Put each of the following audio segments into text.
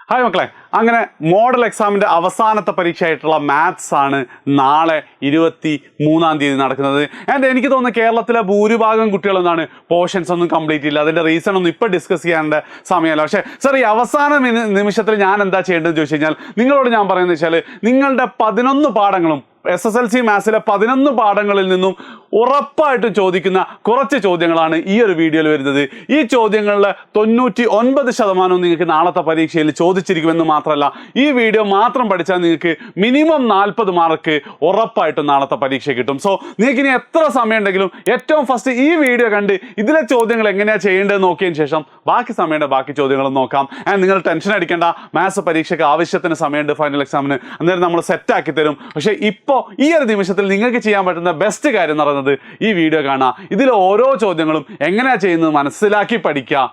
Hi മക്കളെ, അങ്ങനെ model എക്സാമിൻ്റെ അവസാനത്തെ പരീക്ഷയായിട്ടുള്ള മാത്സ് ആണ് നാളെ 23-ാം തീയതി നടക്കുന്നത്. ആൻഡ് എനിക്ക് തോന്നുന്നു കേരളത്തിലെ ഭൂരിഭാഗം കുട്ടികളെന്നാണ് പോർഷൻസ് ഒന്നും കംപ്ലീറ്റ് ഇല്ല. അതിൻ്റെ റീസൺ ഒന്നും ഇപ്പോൾ ഡിസ്കസ് ചെയ്യേണ്ട സമയമല്ല. പക്ഷേ സാർ, ഈ അവസാന നിമിഷത്തിൽ ഞാൻ എന്താ ചെയ്യേണ്ടതെന്ന് ചോദിച്ചു കഴിഞ്ഞാൽ നിങ്ങളോട് ഞാൻ പറയുന്നത് വെച്ചാൽ നിങ്ങളുടെ 11 പാഠങ്ങളും SSLC മാത്സിലെ 11 പാഠങ്ങളിൽ നിന്നും ഉറപ്പായിട്ടും ചോദിക്കുന്ന കുറച്ച് ചോദ്യങ്ങളാണ് ഈ ഒരു വീഡിയോയിൽ വരുന്നത്. ഈ ചോദ്യങ്ങളിൽ 99% നിങ്ങൾക്ക് നാളത്തെ പരീക്ഷയിൽ ചോദിച്ചിരിക്കുമെന്ന് മാത്രമല്ല, ഈ വീഡിയോ മാത്രം പഠിച്ചാൽ നിങ്ങൾക്ക് മിനിമം 40 മാർക്ക് ഉറപ്പായിട്ടും നാളത്തെ പരീക്ഷ കിട്ടും. സോ നിങ്ങൾക്ക് ഇനി എത്ര സമയം ഉണ്ടെങ്കിലും ഏറ്റവും ഫസ്റ്റ് ഈ വീഡിയോ കണ്ട് ഇതിലെ ചോദ്യങ്ങൾ എങ്ങനെയാണ് ചെയ്യേണ്ടതെന്ന് നോക്കിയതിന് ശേഷം ബാക്കി സമയമുണ്ട് ബാക്കി ചോദ്യങ്ങൾ നോക്കാം. ആൻഡ് നിങ്ങൾ ടെൻഷൻ അടിക്കേണ്ട, മാത്സ് പരീക്ഷയ്ക്ക് ആവശ്യത്തിന് സമയമുണ്ട് ഫൈനൽ എക്സാമിന്. അന്നേരം നമ്മൾ സെറ്റാക്കി തരും. പക്ഷേ ഇപ്പോൾ ഈ ഒരു നിമിഷത്തിൽ നിങ്ങൾക്ക് ചെയ്യാൻ പറ്റുന്ന ബെസ്റ്റ് കാര്യം എന്ന് പറയുന്നത് ഈ വീഡിയോ കാണുക, ഇതിൽ ഓരോ ചോദ്യങ്ങളും എങ്ങനെയാ ചെയ്യുന്നത് മനസ്സിലാക്കി പഠിക്കുക.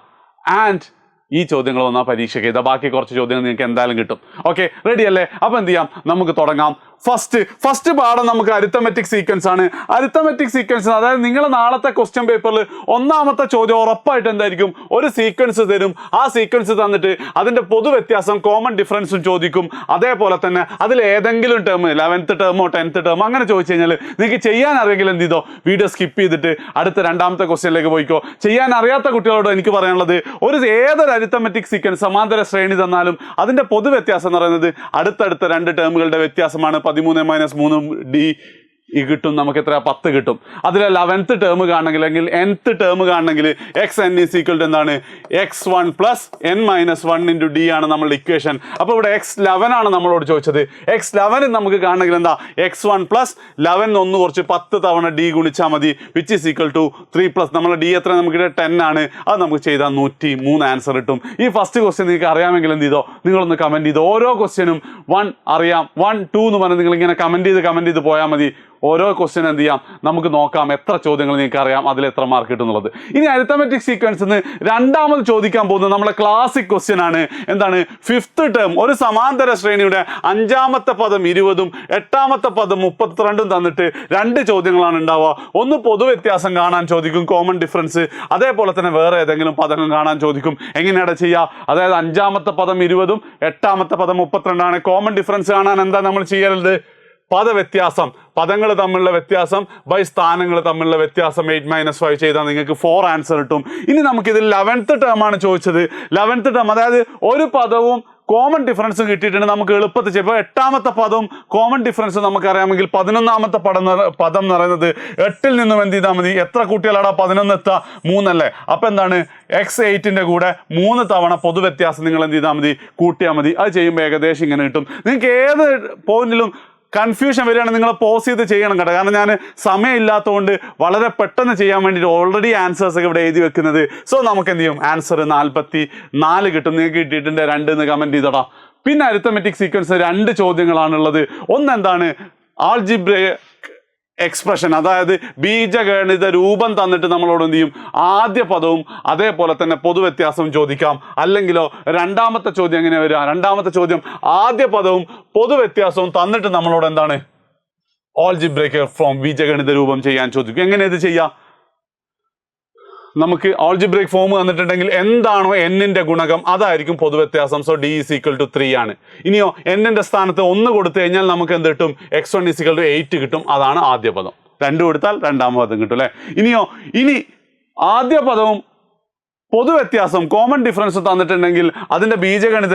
ആൻഡ് ഈ ചോദ്യങ്ങൾ വന്നാൽ പരീക്ഷയ്ക്ക് ചെയ്താൽ ബാക്കി കുറച്ച് ചോദ്യങ്ങൾ നിങ്ങൾക്ക് എന്തായാലും കിട്ടും. ഓക്കെ, റെഡി അല്ലേ? അപ്പോൾ എന്ത് ചെയ്യാം, നമുക്ക് തുടങ്ങാം. ഫസ്റ്റ് പാഠം നമുക്ക് അരിത്തമെറ്റിക് സീക്വൻസ് ആണ്. അരിത്തമെറ്റിക് സീക്വൻസ് അതായത് നിങ്ങൾ നാളത്തെ ക്വസ്റ്റ്യൻ പേപ്പറിൽ ഒന്നാമത്തെ ചോദ്യം ഉറപ്പായിട്ട് എന്തായിരിക്കും, ഒരു സീക്വൻസ് തരും. ആ സീക്വൻസ് തന്നിട്ട് അതിൻ്റെ പൊതുവ്യത്യാസം കോമൺ ഡിഫറൻസും ചോദിക്കും. അതേപോലെ തന്നെ അതിൽ ഏതെങ്കിലും ടേം 11th ടേമോ 10th ടേമോ അങ്ങനെ ചോദിച്ചു കഴിഞ്ഞാൽ നിങ്ങൾക്ക് ചെയ്യാൻ അറിയെങ്കിൽ എന്ത് ചെയ്തോ, വീഡിയോ സ്കിപ്പ് ചെയ്തിട്ട് അടുത്ത രണ്ടാമത്തെ ക്വസ്റ്റ്യനിലേക്ക് പോയിക്കോ. ചെയ്യാൻ അറിയാത്ത കുട്ടികളോട് എനിക്ക് പറയാനുള്ളത്, ഏതൊരു അരിത്തമെറ്റിക് സീക്വൻസ് സമാന്തര ശ്രേണി തന്നാലും അതിൻ്റെ പൊതുവ്യത്യാസം എന്ന് പറയുന്നത് അടുത്തടുത്ത 2 ടേമുകളുടെ വ്യത്യാസമാണ്. 13 - 3 D കിട്ടും, നമുക്ക് എത്ര 10 കിട്ടും. അതിൽ 11th ടേം കാണണമെങ്കിൽ അല്ലെങ്കിൽ nth ടേം കാണണമെങ്കിൽ xn = എന്താണ്, x1 + n - 1 × d ആണ് നമ്മളുടെ ഇക്വേഷൻ. അപ്പോൾ ഇവിടെ x11 ആണ് നമ്മളോട് ചോദിച്ചത്. x11 നമുക്ക് കാണണമെങ്കിൽ എന്താ, x1 + 11 ഒന്ന് കുറച്ച് 10 തവണ d ഗുണിച്ചാൽ മതി, which is equal to 3 + നമ്മളെ d എത്ര, നമുക്ക് 10 ആണ്. അത് നമുക്ക് ചെയ്താൽ 103 ആൻസർ കിട്ടും. ഈ ഫസ്റ്റ് ക്വസ്റ്റ്യൻ നിങ്ങൾക്ക് അറിയാമെങ്കിൽ എന്ത് ചെയ്തോ, നിങ്ങളൊന്ന് കമൻറ്റ് ചെയ്തോ. ഓരോ ക്വസ്റ്റ്യനും 1 അറിയാം 1 2 എന്ന് പറഞ്ഞ് നിങ്ങളിങ്ങനെ കമൻറ്റ് ചെയ്ത് പോയാൽ മതി. ഓരോ ക്വസ്റ്റ്യൻ എന്ത് ചെയ്യാം, നമുക്ക് നോക്കാം എത്ര ചോദ്യങ്ങൾ നിങ്ങൾക്ക് അറിയാം, അതിൽ എത്ര മാർക്ക് കിട്ടും എന്നുള്ളത്. ഇനി അരിത്തമെറ്റിക് സീക്വൻസ് രണ്ടാമത് ചോദിക്കാൻ പോകുന്നത് നമ്മളെ ക്ലാസിക് ക്വസ്റ്റ്യൻ ആണ്. എന്താണ്, 5th ടേം ഒരു സമാന്തര ശ്രേണിയുടെ 5ാമത്തെ പദം 20ഉം 8ാമത്തെ പദം 32ഉം തന്നിട്ട് 2 ചോദ്യങ്ങളാണ് ഉണ്ടാവുക. ഒന്ന് പൊതുവ്യത്യാസം കാണാൻ ചോദിക്കും, കോമൺ ഡിഫറൻസ്. അതേപോലെ തന്നെ വേറെ ഏതെങ്കിലും പദങ്ങൾ കാണാൻ ചോദിക്കും. എങ്ങനെയാണ് ചെയ്യുക, അതായത് 5ാമത്തെ പദം 20ഉം 8ാമത്തെ പദം 32ആണ്. കോമൺ ഡിഫറൻസ് കാണാൻ എന്താ നമ്മൾ ചെയ്യരുത്, പദവ്യത്യാസം, പദങ്ങൾ തമ്മിലുള്ള വ്യത്യാസം ബൈ സ്ഥാനങ്ങൾ തമ്മിലുള്ള വ്യത്യാസം 8 - 5 ചെയ്താൽ നിങ്ങൾക്ക് 4 ആൻസർ കിട്ടും. ഇനി നമുക്കിതിൽ 11th ടേം ആണ് ചോദിച്ചത്. 11th ടേം അതായത് ഒരു പദവും കോമൺ ഡിഫറൻസും കിട്ടിയിട്ടുണ്ട്, നമുക്ക് എളുപ്പത്തിൽ ചെയ്യും. ഇപ്പോൾ 8ാമത്തെ പദവും കോമൺ ഡിഫറൻസ് നമുക്കറിയാമെങ്കിൽ 11ാമത്തെ പദം എന്ന് പറയുന്നത് 8ൽ നിന്നും എന്ത് ചെയ്താൽ മതി, എത്ര കൂട്ടിയാലാടാ 11 എത്തുക, 3 അല്ലേ. അപ്പം എന്താണ്, x8ൻ്റെ കൂടെ 3 തവണ പൊതുവ്യത്യാസം നിങ്ങൾ എന്ത് ചെയ്താൽ മതി, കൂട്ടിയാൽ മതി. അത് ചെയ്യുമ്പോൾ ഏകദേശം ഇങ്ങനെ കിട്ടും. നിങ്ങൾക്ക് ഏത് പോയിന്റിലും കൺഫ്യൂഷൻ വരികയാണെങ്കിൽ നിങ്ങൾ പോസ് ചെയ്ത് ചെയ്യണം കേട്ടോ. കാരണം ഞാൻ സമയമില്ലാത്തതുകൊണ്ട് വളരെ പെട്ടെന്ന് ചെയ്യാൻ വേണ്ടിയിട്ട് ഓൾറെഡി ആൻസേഴ്സ് ഒക്കെ ഇവിടെ എഴുതി വെക്കുന്നത്. സോ നമുക്ക് എന്ത് ചെയ്യും, ആൻസർ 44 കിട്ടും. നിങ്ങൾക്ക് കിട്ടിയിട്ടുണ്ട് 2 എന്ന് കമൻറ്റ് ചെയ്തോടാ. പിന്നെ അരിത്തമെറ്റിക് സീക്വൻസ് 2 ചോദ്യങ്ങളാണുള്ളത്. ഒന്നെന്താണ്, ആൾജിബ്രൈക് എക്സ്പ്രഷൻ, അതായത് ബീജഗണിത രൂപം തന്നിട്ട് നമ്മളോട് എന്ത് ചെയ്യും, ആദ്യ പദവും അതേപോലെ തന്നെ പൊതുവ്യത്യാസവും ചോദിക്കാം. അല്ലെങ്കിലോ രണ്ടാമത്തെ ചോദ്യം എങ്ങനെ വരിക, രണ്ടാമത്തെ ചോദ്യം ആദ്യ പദവും പൊതുവ്യത്യാസവും തന്നിട്ട് നമ്മളോട് എന്താണ്, ആൾജിബ്രൈക് ഫ്രോം ബീജഗണിത രൂപം ചെയ്യാൻ ചോദിക്കും. എങ്ങനെ ഇത് ചെയ്യാം, നമുക്ക് ആൾജിബ്രൈക് ഫോം തന്നിട്ടുണ്ടെങ്കിൽ എന്താണോ n-ന്റെ ഗുണകം അതായിരിക്കും പൊതുവ്യത്യാസം. സോ d = 3 ആണ്. ഇനിയോ n-ന്റെ സ്ഥാനത്ത് 1 കൊടുത്തു കഴിഞ്ഞാൽ നമുക്ക് എന്ത് കിട്ടും, x1 = 8 കിട്ടും. അതാണ് ആദ്യ പദം. 2 കൊടുത്താൽ രണ്ടാം പദം കിട്ടും അല്ലേ. ഇനി ആദ്യ പദവും പൊതുവ്യത്യാസം കോമൺ ഡിഫറൻസ് തന്നിട്ടുണ്ടെങ്കിൽ അതിൻ്റെ ബീജഗണിത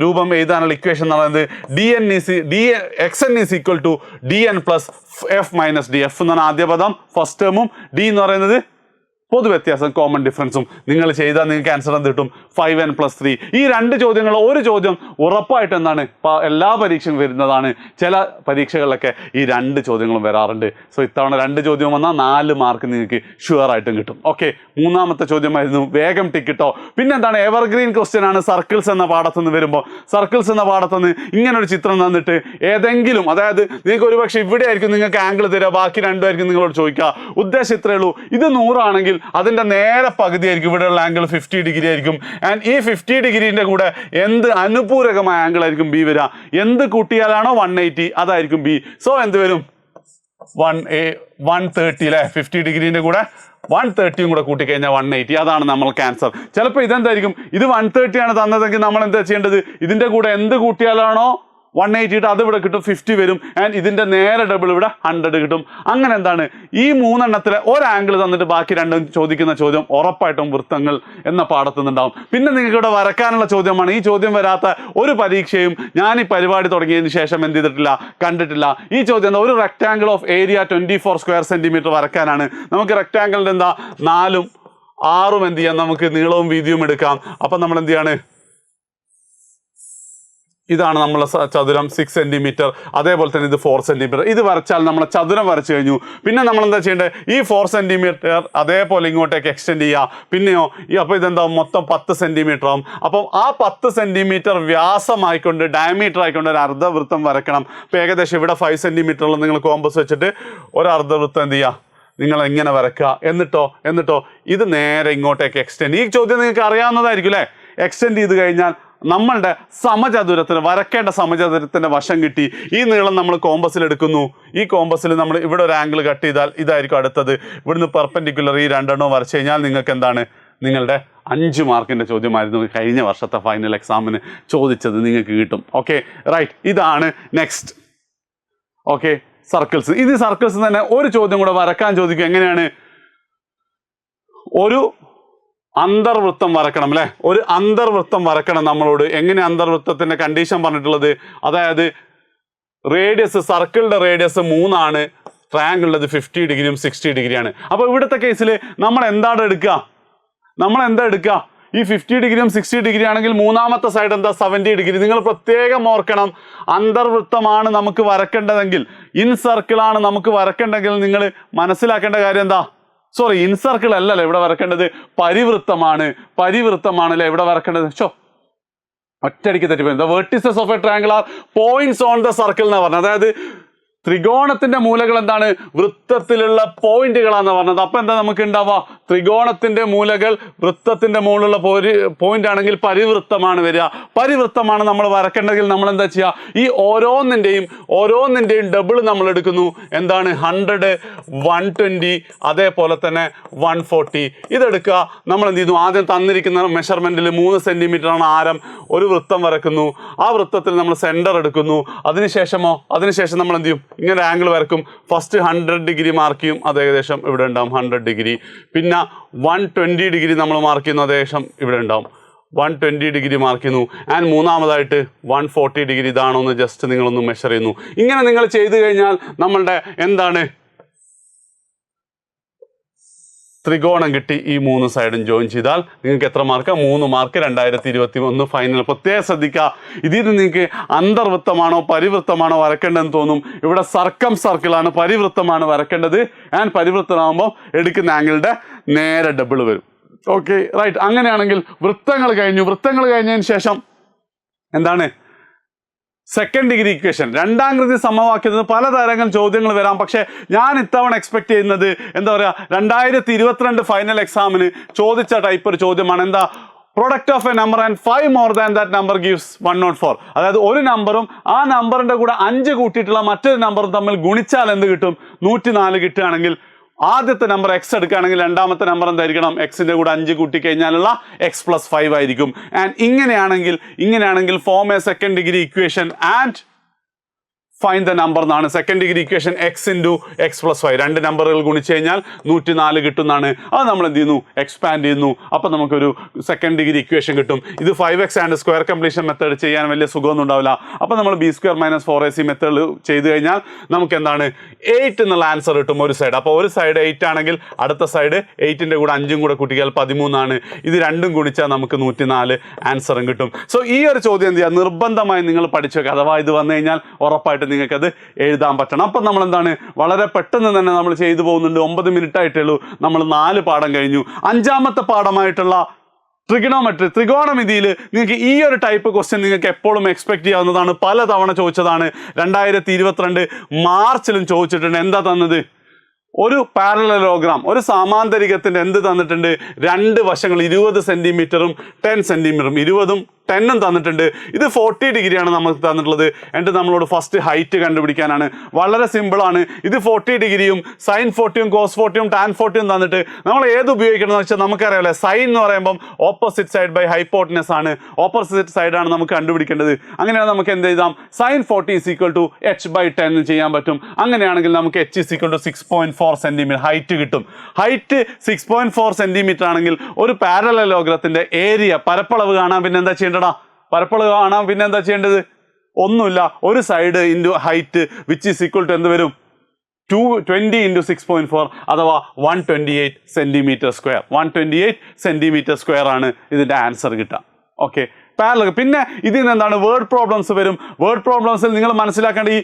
രൂപം എഴുതാനുള്ള ഇക്വേഷൻ എന്ന് പറയുന്നത് xn = dn + f - d. f എന്നാണ് ആദ്യ പദം ഫസ്റ്റ് ടേമും, d എന്ന് പറയുന്നത് പൊതുവ്യത്യാസം കോമൺ ഡിഫറൻസും. നിങ്ങൾ ചെയ്താൽ നിങ്ങൾക്ക് ആൻസർ എന്ത് കിട്ടും, 5n + 3. ഈ 2 ചോദ്യങ്ങൾ, ഒരു ചോദ്യം ഉറപ്പായിട്ട് എന്താണ് എല്ലാ പരീക്ഷയും വരുന്നതാണ്. ചില പരീക്ഷകളിലൊക്കെ ഈ 2 ചോദ്യങ്ങളും വരാറുണ്ട്. സോ ഇത്തവണ 2 ചോദ്യം വന്നാൽ 4 മാർക്ക് നിങ്ങൾക്ക് ഷുവറായിട്ടും കിട്ടും. ഓക്കെ, 3ാമത്തെ ചോദ്യമായിരുന്നു, വേഗം ടിക്കിട്ടോ. പിന്നെ എന്താണ്, എവർഗ്രീൻ ക്വസ്റ്റ്യൻ ആണ്. സർക്കിൾസ് എന്ന പാഠത്തുനിന്ന് വരുമ്പോൾ, സർക്കിൾസ് എന്ന പാഠത്തുനിന്ന് ഇങ്ങനൊരു ചിത്രം തന്നിട്ട് ഏതെങ്കിലും, അതായത് നിങ്ങൾക്ക് ഒരുപക്ഷെ ഇവിടെ ആയിരിക്കും നിങ്ങൾക്ക് ആംഗിൾ തരിക, ബാക്കി 2 ആയിരിക്കും നിങ്ങളോട് ചോദിക്കുക. ഉദ്ദേശം ഇത്രയേ ഉള്ളൂ, ഇത് 100 ആണെങ്കിൽ അതിൻ്റെ നേരെ പകുതി ആയിരിക്കും ഇവിടെയുള്ള ആംഗിൾ 50 ഡിഗ്രി ആയിരിക്കും. ആൻഡ് ഈ 50 ഡിഗ്രീൻ്റെ കൂടെ എന്ത് അനുപൂരകമായ ആംഗിൾ ആയിരിക്കും ബി വരിക, എന്ത് കൂട്ടിയാലാണോ 180 അതായിരിക്കും ബി. സോ എന്ത് വരും, 130 അല്ലേ, 50 ഡിഗ്രീൻ്റെ കൂടെ 130 കൂടെ കൂട്ടിക്കഴിഞ്ഞാൽ 180. അതാണ് നമ്മൾക്ക് ആൻസർ. ചിലപ്പോൾ ഇതെന്തായിരിക്കും, ഇത് 130 ആണ് തന്നതെങ്കിൽ നമ്മൾ എന്താ ചെയ്യേണ്ടത്, ഇതിൻ്റെ കൂടെ എന്ത് കൂട്ടിയാലാണോ 180 ഇട്ട് അത് ഇവിടെ കിട്ടും, 50 വരും. ആൻഡ് ഇതിൻ്റെ നേരെ ഡബിൾ ഇവിടെ 100 കിട്ടും. അങ്ങനെ എന്താണ്, ഈ മൂന്നെണ്ണത്തിലെ ഒരു ആംഗിൾ തന്നിട്ട് ബാക്കി രണ്ടും ചോദിക്കുന്ന ചോദ്യം ഉറപ്പായിട്ടും വൃത്തങ്ങൾ എന്ന പാഠത്തു നിന്നുണ്ടാവും. പിന്നെ നിങ്ങൾക്ക് ഇവിടെ വരക്കാനുള്ള ചോദ്യമാണ്. ഈ ചോദ്യം വരാത്ത ഒരു പരീക്ഷയും ഞാൻ ഈ പരിപാടി തുടങ്ങിയതിന് ശേഷം എന്ത് ചെയ്തിട്ടില്ല, കണ്ടിട്ടില്ല. ഈ ചോദ്യം എന്താ, ഒരു rectangle of area 24 square centimetre വരക്കാനാണ്. നമുക്ക് റെക്ടാംഗിളിൻ്റെ എന്താ 4ഉം 6ഉം എന്ത് ചെയ്യാം, നമുക്ക് നീളവും വീതിയും എടുക്കാം. അപ്പം നമ്മൾ എന്ത് ചെയ്യാണ്, ഇതാണ് നമ്മളെ ചതുരം 6 സെൻറ്റിമീറ്റർ. അതേപോലെ തന്നെ ഇത് 4 സെൻറ്റിമീറ്റർ. ഇത് വരച്ചാൽ നമ്മളെ ചതുരം വരച്ചു കഴിഞ്ഞു. പിന്നെ നമ്മൾ എന്താ ചെയ്യേണ്ടത്, ഈ 4 സെൻറ്റിമീറ്റർ അതേപോലെ ഇങ്ങോട്ടേക്ക് എക്സ്റ്റെൻഡ് ചെയ്യുക. പിന്നെയോ അപ്പോൾ ഇതെന്താ മൊത്തം 10 സെൻറ്റിമീറ്റർ ആവും. അപ്പം ആ 10 സെൻറ്റിമീറ്റർ വ്യാസമായിക്കൊണ്ട് ഡയമീറ്റർ ആയിക്കൊണ്ട് ഒരു അർദ്ധവൃത്തം വരക്കണം. അപ്പോൾ ഏകദേശം ഇവിടെ 5 സെൻറ്റിമീറ്ററുള്ള നിങ്ങൾ കോമ്പസ് വെച്ചിട്ട് ഒരു അർദ്ധവൃത്തം എന്ത് ചെയ്യുക, നിങ്ങൾ എങ്ങനെ വരക്കുക. എന്നിട്ടോ ഇത് നേരെ ഇങ്ങോട്ടേക്ക് എക്സ്റ്റെൻഡ്. ഈ ചോദ്യം നിങ്ങൾക്ക് അറിയാവുന്നതായിരിക്കും അല്ലേ. എക്സ്റ്റെൻഡ് ചെയ്ത് കഴിഞ്ഞാൽ നമ്മളുടെ സമചതുരത്തിന് വരക്കേണ്ട സമചതുരത്തിൻ്റെ വശം കിട്ടി. ഈ നീളം നമ്മൾ കോമ്പസിൽ എടുക്കുന്നു. ഈ കോമ്പസിൽ നമ്മൾ ഇവിടെ ഒരു ആംഗിൾ കട്ട് ചെയ്താൽ ഇതായിരിക്കും അടുത്തത്. ഇവിടുന്ന് പെർപെൻഡിക്കുലർ ഈ രണ്ടെണ്ണവും വരച്ച് കഴിഞ്ഞാൽ നിങ്ങൾക്ക് എന്താണ്, നിങ്ങളുടെ 5 മാർക്കിൻ്റെ ചോദ്യമായിരുന്നു കഴിഞ്ഞ വർഷത്തെ ഫൈനൽ എക്സാമിന് ചോദിച്ചത്, നിങ്ങൾക്ക് കിട്ടും. Okay right. ഇതാണ് നെക്സ്റ്റ്. Okay circles. ഇത് സർക്കിൾസ് തന്നെ ഒരു ചോദ്യം കൂടെ വരക്കാൻ ചോദിക്കും. എങ്ങനെയാണ്, ഒരു അന്തർവൃത്തം വരക്കണം അല്ലേ, ഒരു അന്തർവൃത്തം വരക്കണം നമ്മളോട്. എങ്ങനെ അന്തർവൃത്തത്തിന്റെ കണ്ടീഷൻ പറഞ്ഞിട്ടുള്ളത്, അതായത് റേഡിയസ്, സർക്കിളിന്റെ റേഡിയസ് 3 ആണ്, ട്രയാങ്കിളിൻ്റെ 50 ഡിഗ്രിയും 60 ഡിഗ്രിയാണ്. അപ്പോൾ ഇവിടുത്തെ കേസിൽ നമ്മൾ എന്താ എടുക്കുക, ഈ 50 ഡിഗ്രിയും 60 ഡിഗ്രി ആണെങ്കിൽ മൂന്നാമത്തെ സൈഡ് എന്താ 70 ഡിഗ്രി. നിങ്ങൾ പ്രത്യേകം ഓർക്കണം, അന്തർവൃത്തമാണ് നമുക്ക് വരക്കേണ്ടതെങ്കിൽ, ഇൻ സർക്കിളാണ് നമുക്ക് വരക്കേണ്ടതെങ്കിൽ നിങ്ങൾ മനസ്സിലാക്കേണ്ട കാര്യം എന്താ, സോറി ഇൻ സർക്കിൾ അല്ലല്ലോ ഇവിടെ വരക്കേണ്ടത്, പരിവൃത്തമാണല്ലേ ഇവിടെ വരക്കേണ്ടത്. ഒറ്റയടിക്ക് തെറ്റിപ്പോയി. The vertices of a triangle are points on the circle എന്നാണ് പറഞ്ഞത്. അതായത് ത്രികോണത്തിന്റെ മൂലകൾ എന്താണ്, വൃത്തത്തിലുള്ള പോയിന്റുകളാന്ന് പറഞ്ഞത്. അപ്പൊ എന്താ നമുക്ക് ഉണ്ടാവുക, ത്രികോണത്തിന്റെ മൂലകൾ വൃത്തത്തിന്റെ മുകളിലുള്ള പോയിന്റ് ആണെങ്കിൽ പരിവൃത്തമാണ് വരിക. പരിവൃത്തമാണ് നമ്മൾ വരക്കേണ്ടെങ്കിൽ നമ്മൾ എന്താ ചെയ്യുക, ഈ ഓരോന്നിന്റെയും ഡബിൾ നമ്മൾ എടുക്കുന്നു. എന്താണ് 100, 120, അതേപോലെ തന്നെ 140 ഇതെടുക്കുക. നമ്മൾ എന്ത് ചെയ്യുന്നു, ആദ്യം തന്നിരിക്കുന്ന മെഷർമെന്റിൽ 3 സെന്റിമീറ്റർ ആണ് ആരം. ഒരു വൃത്തം വരക്കുന്നു. ആ വൃത്തത്തിൽ നമ്മൾ സെന്റർ എടുക്കുന്നു. അതിനുശേഷം നമ്മൾ എന്ത് ചെയ്യും, ഇങ്ങനെ ആംഗിൾ വരക്കും. ഫസ്റ്റ് 100 ഡിഗ്രി മാർക്ക് ചെയ്യും, അത് ഏകദേശം ഇവിടെ ഉണ്ടാവും 100 ഡിഗ്രി. പിന്നെ 120 ഡിഗ്രി നമ്മൾ മാർക്ക് ചെയ്യുന്നു, ഏകദേശം ഇവിടെ ഉണ്ടാവും 120 ഡിഗ്രി മാർക്ക് ചെയ്യുന്നു. ആൻഡ് മൂന്നാമതായിട്ട് 140 ഡിഗ്രി ഇതാണോ എന്ന് ജസ്റ്റ് നിങ്ങളൊന്ന് മെഷർ ചെയ്യുന്നു. ഇങ്ങനെ നിങ്ങൾ ചെയ്തു കഴിഞ്ഞാൽ നമ്മളുടെ എന്താണ് ത്രികോണം കിട്ടി. ഈ 3 സൈഡും ജോയിൻ ചെയ്താൽ നിങ്ങൾക്ക് എത്ര മാർക്ക്, 3 മാർക്ക് 2021 ഫൈനൽ. പ്രത്യേകം ശ്രദ്ധിക്കുക, ഇതിൽ നിന്ന് നിങ്ങൾക്ക് അന്തർവൃത്തമാണോ പരിവൃത്തമാണോ വരക്കേണ്ടതെന്ന് തോന്നും. ഇവിടെ സർക്കിളാണ്, പരിവൃത്തമാണ് വരക്കേണ്ടത്. ആൻഡ് പരിവൃത്തമാകുമ്പോൾ എടുക്കുന്ന ആംഗിളിൻ്റെ നേരെ ഡബിൾ വരും. Okay right. അങ്ങനെയാണെങ്കിൽ വൃത്തങ്ങൾ കഴിഞ്ഞതിന് ശേഷം എന്താണ്, സെക്കൻഡ് ഡിഗ്രി ഇക്വേഷൻ, രണ്ടാകൃതി സമവാക്യത്തിന് പലതരങ്ങൾ ചോദ്യങ്ങൾ വരാം. പക്ഷേ ഞാൻ ഇത്തവണ എക്സ്പെക്ട് ചെയ്യുന്നത് എന്താ പറയുക, 2022 ഫൈനൽ എക്സാമിന് ചോദിച്ച ടൈപ്പ് ഒരു ചോദ്യമാണ്. എന്താ, product of A number and 5 more than that number gives 104. അതായത് ഒരു നമ്പറും ആ നമ്പറിന്റെ കൂടെ 5 കൂട്ടിയിട്ടുള്ള മറ്റൊരു നമ്പറും തമ്മിൽ ഗുണിച്ചാൽ എന്ത് കിട്ടും, 104 കിട്ടുകയാണെങ്കിൽ ആദ്യത്തെ നമ്പർ എക്സ് എടുക്കുകയാണെങ്കിൽ രണ്ടാമത്തെ നമ്പർ എന്തായിരിക്കണം, എക്സിന്റെ കൂടെ 5 കൂട്ടി കഴിഞ്ഞാലുള്ള x+5 ആയിരിക്കും. ആൻഡ് ഇങ്ങനെയാണെങ്കിൽ form a second degree equation and find the number എന്നാണ്. Second degree equation x × x+5, 2 നമ്പറുകൾ ഗുണിച്ച് കഴിഞ്ഞാൽ 104 കിട്ടുന്നതാണ്. അത് നമ്മൾ എന്ത് ചെയ്യുന്നു, എക്സ്പാൻഡ് ചെയ്യുന്നു. അപ്പം നമുക്കൊരു സെക്കൻഡ് ഡിഗ്രി ഇക്വേഷൻ കിട്ടും. ഇത് 5x and square completion method ചെയ്യാൻ വലിയ സുഖമൊന്നും ഉണ്ടാവില്ല. അപ്പം നമ്മൾ b² - 4ac മെത്തേഡ് ചെയ്ത് കഴിഞ്ഞാൽ നമുക്ക് എന്താണ് 8 എന്നുള്ള ആൻസർ കിട്ടും ഒരു സൈഡ്. അപ്പോൾ ഒരു സൈഡ് 8 ആണെങ്കിൽ അടുത്ത സൈഡ് 8ന്റെ കൂടെ 5 കൂടെ കൂട്ടിയാൽ 13 ആണ്. ഇത് രണ്ടും ഗുണിച്ചാൽ നമുക്ക് 104 ആൻസറും കിട്ടും. സോ ഈ ഒരു ചോദ്യം എന്ത് ചെയ്യുക, നിർബന്ധമായി നിങ്ങൾ പഠിച്ചു വെക്കുക. അഥവാ ഇത് വന്നു കഴിഞ്ഞാൽ ഉറപ്പായിട്ട് നിങ്ങൾക്കത് എഴുതാൻ പറ്റണം. അപ്പം നമ്മൾ എന്താണ് വളരെ പെട്ടെന്ന് തന്നെ നമ്മൾ ചെയ്തു പോകുന്നുണ്ട്. 9 മിനിറ്റ് ആയിട്ടേ ഉള്ളൂ. നമ്മൾ 4 പാഠം കഴിഞ്ഞു. 5ാമത്തെ പാഠമായിട്ടുള്ള ത്രികോണമിതിയിൽ നിങ്ങൾക്ക് ഈ ഒരു ടൈപ്പ് ക്വസ്റ്റ്യൻ നിങ്ങൾക്ക് എപ്പോഴും എക്സ്പെക്ട് ചെയ്യാവുന്നതാണ്. പലതവണ ചോദിച്ചതാണ്. 2022 മാർച്ചിലും ചോദിച്ചിട്ടുണ്ട്. എന്താ തന്നത്, ഒരു പാരലലോഗ്രാം, ഒരു സമാന്തരികത്തിന്റെ എന്ത് തന്നിട്ടുണ്ട്? രണ്ട് വശങ്ങൾ 20 സെന്റിമീറ്ററും 10 സെന്റിമീറ്ററും, 20ഉം 10ഉം തന്നിട്ടുണ്ട്. ഇത് 40 ഡിഗ്രിയാണ് നമുക്ക് തന്നിട്ടുള്ളത്. എന്നിട്ട് നമ്മളോട് ഫസ്റ്റ് ഹൈറ്റ് കണ്ടുപിടിക്കാനാണ്. വളരെ സിമ്പിളാണ്. ഇത് 40 ഡിഗ്രിയും സൈൻ 40യും കോസ് 40യും ടാൻ 40യും തന്നിട്ട് നമ്മൾ ഏത് ഉപയോഗിക്കണം എന്ന് വെച്ചാൽ നമുക്കറിയാമല്ലേ, സൈൻ എന്ന് പറയുമ്പം ഓപ്പോസിറ്റ് സൈഡ് ബൈ ഹൈപ്പോട്ടനസ് ആണ്, ഓപ്പോസിറ്റ് സൈഡാണ് നമുക്ക് കണ്ടുപിടിക്കേണ്ടത്. അങ്ങനെയാണ് നമുക്ക് എന്ത് എഴുതാം? സൈൻ 40 = h/10 ചെയ്യാൻ പറ്റും. അങ്ങനെയാണെങ്കിൽ നമുക്ക് h = 6.4 സെന്റിമീറ്റർ ഹൈറ്റ് കിട്ടും. ഹൈറ്റ് 6.4 സെന്റിമീറ്റർ ആണെങ്കിൽ ഒരു പാരലലോഗ്രത്തിന്റെ ഏരിയ, പരപ്പളവ് കാണാൻ പിന്നെ എന്താ ചെയ്യേണ്ടടാ? പരപ്പളവ് കാണാൻ പിന്നെ എന്താ ചെയ്യേണ്ടത്? ഒന്നുമില്ല, ഒരു side into height which is equal to എന്ത് വരും? 220 × 6.4 അഥവാ 128 സെന്റിമീറ്റർ സ്ക്വയർ. 128 സെന്റിമീറ്റർ സ്ക്വയർ ആണ് ഇതിന്റെ ആൻസർ കിട്ടുക. Okay, parallel. പിന്നെ ഇതിൽ നിന്ന് എന്താണ്? വേർഡ് പ്രോബ്ലംസ് വരും. വേർഡ് പ്രോബ്ലംസിൽ നിങ്ങൾ മനസ്സിലാക്കേണ്ട ഈ